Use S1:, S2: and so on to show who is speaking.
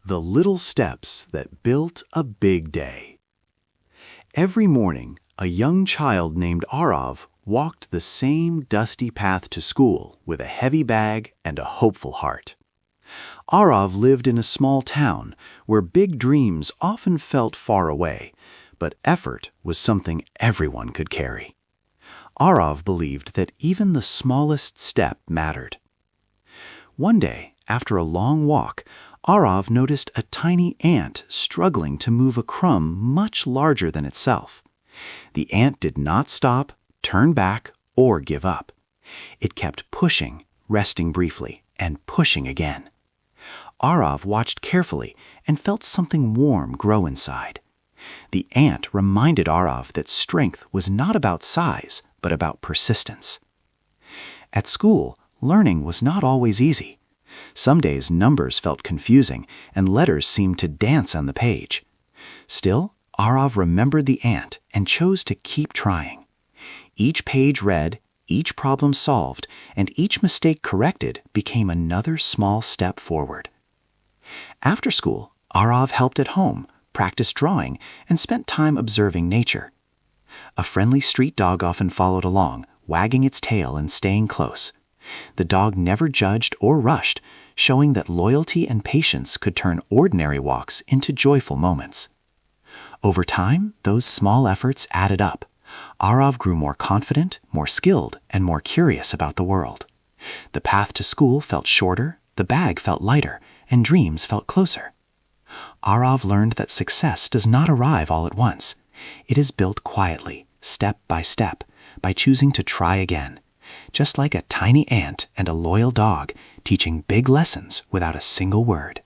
S1: The little steps that built a big day. Every morning, a young child named Arav walked the same dusty path to school with a heavy bag and a hopeful heart. Arav lived in a small town where big dreams often felt far away, but effort was something everyone could carry. Arav believed that even the smallest step mattered. One day, after a long walk, Arav noticed a tiny ant struggling to move a crumb much larger than itself. The ant did not stop, turn back, or give up. It kept pushing, resting briefly, and pushing again. Arav watched carefully and felt something warm grow inside. The ant reminded Arav that strength was not about size, but about persistence. At school, learning was not always easy. Some days numbers felt confusing and letters seemed to dance on the page. Still, Arav remembered the ant and chose to keep trying. Each page read, each problem solved, and each mistake corrected became another small step forward. After school, Arav helped at home, practiced drawing, and spent time observing nature. A friendly street dog often followed along, wagging its tail and staying close. The dog never judged or rushed, showing that loyalty and patience could turn ordinary walks into joyful moments. Over time, those small efforts added up. Arav grew more confident, more skilled, and more curious about the world. The path to school felt shorter, the bag felt lighter, and dreams felt closer. Arav learned that success does not arrive all at once. It is built quietly, step by step, by choosing to try again, just like a tiny ant and a loyal dog teaching big lessons without a single word.